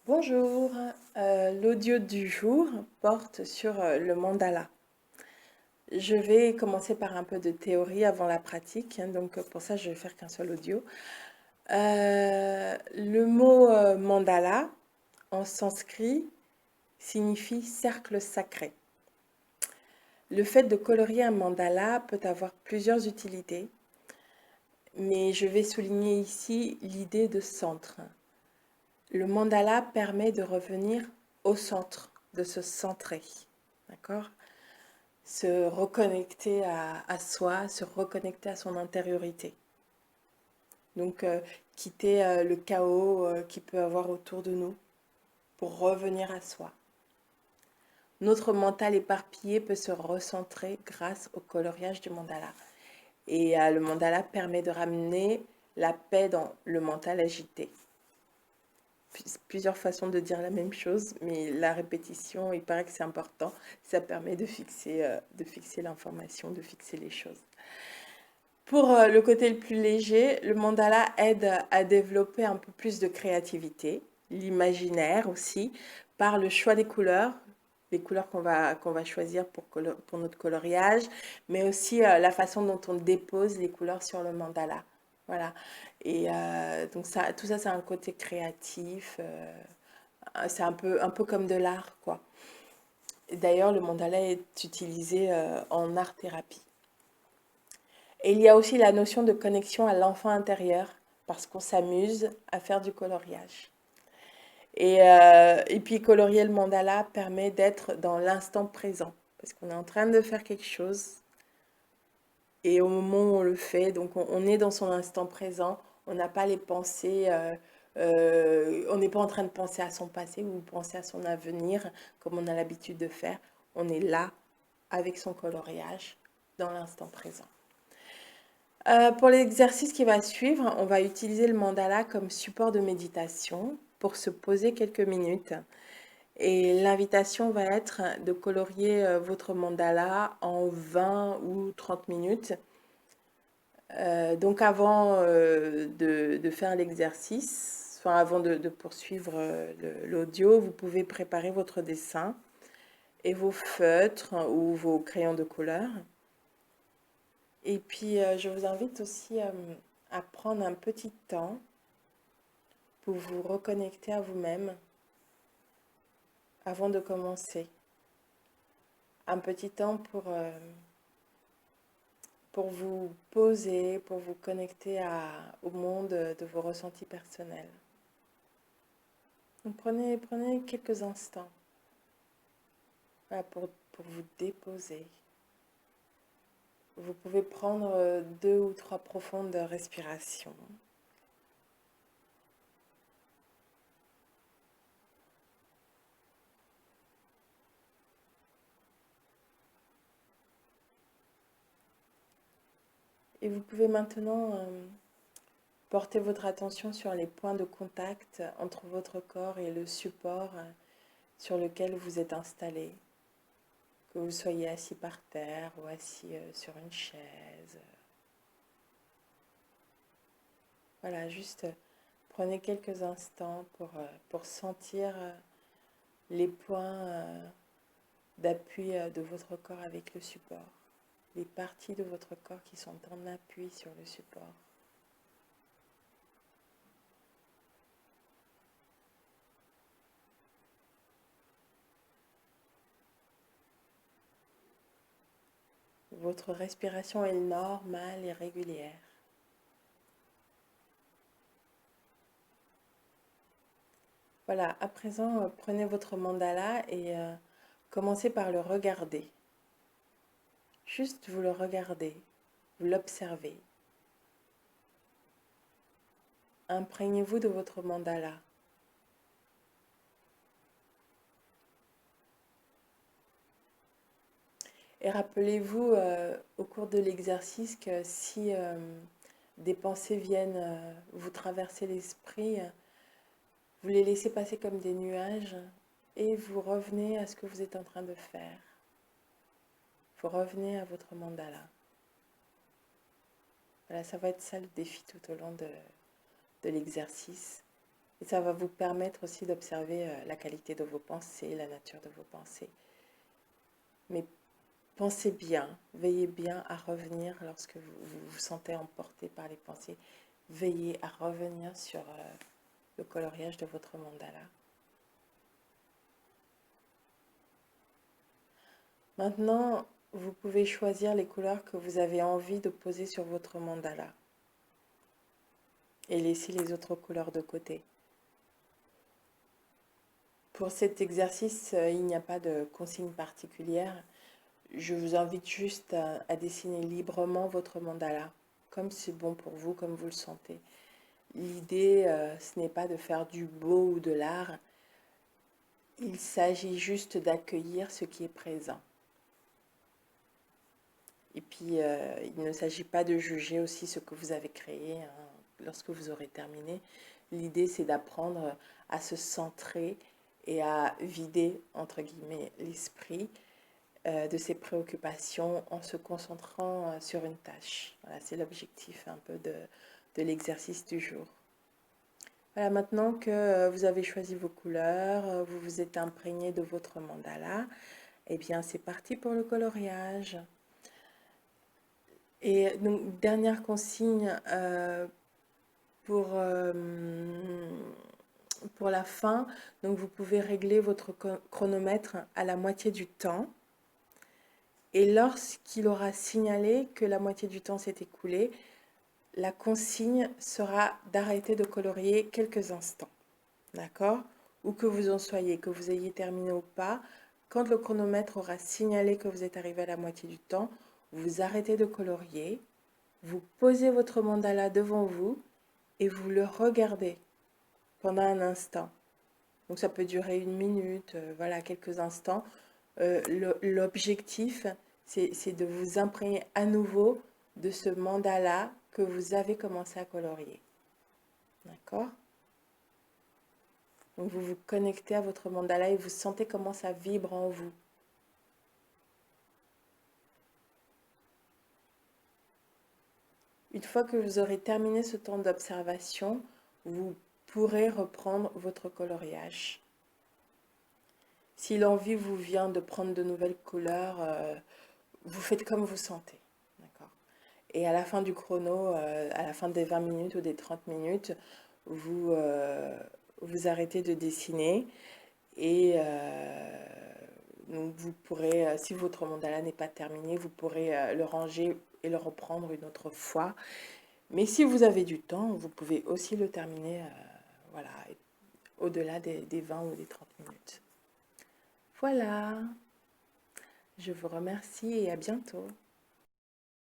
Bonjour, l'audio du jour porte sur le mandala. Je vais commencer par un peu de théorie avant la pratique, hein, donc pour ça je vais faire qu'un seul audio. Le mot mandala en sanskrit signifie cercle sacré. Le fait de colorier un mandala peut avoir plusieurs utilités, mais je vais souligner ici l'idée de centre. Le mandala permet de revenir au centre, de se centrer, d'accord? Se reconnecter à soi, se reconnecter à son intériorité. Donc, quitter le chaos qu'il peut avoir autour de nous pour revenir à soi. Notre mental éparpillé peut se recentrer grâce au coloriage du mandala. Et le mandala permet de ramener la paix dans le mental agité. Plusieurs façons de dire la même chose, mais la répétition, il paraît que c'est important. Ça permet de fixer l'information, de fixer les choses. Pour le côté le plus léger, le mandala aide à développer un peu plus de créativité, l'imaginaire aussi, par le choix des couleurs, les couleurs qu'on va choisir pour notre coloriage, mais aussi la façon dont on dépose les couleurs sur le mandala. Voilà. Et donc ça, tout ça, c'est un côté créatif. C'est un peu comme de l'art, quoi. Et d'ailleurs, le mandala est utilisé en art-thérapie. Et il y a aussi la notion de connexion à l'enfant intérieur, parce qu'on s'amuse à faire du coloriage. Et puis colorier le mandala permet d'être dans l'instant présent, parce qu'on est en train de faire quelque chose, et au moment où on le fait, donc on est dans son instant présent, on n'a pas les pensées, on n'est pas en train de penser à son passé ou penser à son avenir, comme on a l'habitude de faire. On est là, avec son coloriage, dans l'instant présent. Pour l'exercice qui va suivre, on va utiliser le mandala comme support de méditation pour se poser quelques minutes. Et l'invitation va être de colorier votre mandala en 20 ou 30 minutes. Donc avant de faire l'exercice, enfin avant de poursuivre l'audio, vous pouvez préparer votre dessin et vos feutres ou vos crayons de couleur. Et puis, je vous invite aussi à prendre un petit temps pour vous reconnecter à vous-même avant de commencer. Un petit temps pour vous poser, pour vous connecter au monde de vos ressentis personnels. Donc, prenez quelques instants voilà, pour vous déposer. Vous pouvez prendre 2 ou 3 profondes respirations. Et vous pouvez maintenant porter votre attention sur les points de contact entre votre corps et le support sur lequel vous êtes installé. Que vous soyez assis par terre ou assis sur une chaise. Voilà, juste prenez quelques instants pour sentir les points d'appui de votre corps avec le support. Les parties de votre corps qui sont en appui sur le support. Votre respiration est normale et régulière. Voilà, à présent, prenez votre mandala et commencez par le regarder. Juste vous le regardez, vous l'observez. Imprégnez-vous de votre mandala. Et rappelez-vous au cours de l'exercice que si des pensées viennent vous traverser l'esprit, vous les laissez passer comme des nuages et vous revenez à ce que vous êtes en train de faire. Vous revenez à votre mandala. Voilà, ça va être ça le défi tout au long de l'exercice. Et ça va vous permettre aussi d'observer la qualité de vos pensées, la nature de vos pensées. Mais pensez bien, veillez bien à revenir lorsque vous vous sentez emporté par les pensées. Veillez à revenir sur le coloriage de votre mandala. Maintenant, vous pouvez choisir les couleurs que vous avez envie de poser sur votre mandala et laisser les autres couleurs de côté. Pour cet exercice, il n'y a pas de consigne particulière. Je vous invite juste à dessiner librement votre mandala, comme c'est bon pour vous, comme vous le sentez. L'idée, ce n'est pas de faire du beau ou de l'art, il s'agit juste d'accueillir ce qui est présent. Et puis, il ne s'agit pas de juger aussi ce que vous avez créé lorsque vous aurez terminé. L'idée, c'est d'apprendre à se centrer et à vider, entre guillemets, l'esprit de ses préoccupations en se concentrant sur une tâche. Voilà, c'est l'objectif un peu de l'exercice du jour. Voilà, maintenant que vous avez choisi vos couleurs, vous vous êtes imprégné de votre mandala, eh bien c'est parti pour le coloriage. Et donc, dernière consigne pour la fin, donc vous pouvez régler votre chronomètre à la moitié du temps. Et lorsqu'il aura signalé que la moitié du temps s'est écoulé, la consigne sera d'arrêter de colorier quelques instants. D'accord? Où que vous en soyez, que vous ayez terminé ou pas, quand le chronomètre aura signalé que vous êtes arrivé à la moitié du temps, vous arrêtez de colorier, vous posez votre mandala devant vous et vous le regardez pendant un instant. Donc ça peut durer 1 minute, voilà, quelques instants. L'objectif, c'est de vous imprégner à nouveau de ce mandala que vous avez commencé à colorier. D'accord? Donc vous vous connectez à votre mandala et vous sentez comment ça vibre en vous. Une fois que vous aurez terminé ce temps d'observation, vous pourrez reprendre votre coloriage. Si l'envie vous vient de prendre de nouvelles couleurs, vous faites comme vous sentez. D'accord? Et à la fin du chrono, à la fin des 20 minutes ou des 30 minutes, vous arrêtez de dessiner et donc vous pourrez, si votre mandala n'est pas terminé, vous pourrez le ranger et le reprendre une autre fois. Mais si vous avez du temps, vous pouvez aussi le terminer voilà, au-delà des 20 ou des 30 minutes. Voilà, je vous remercie et à bientôt.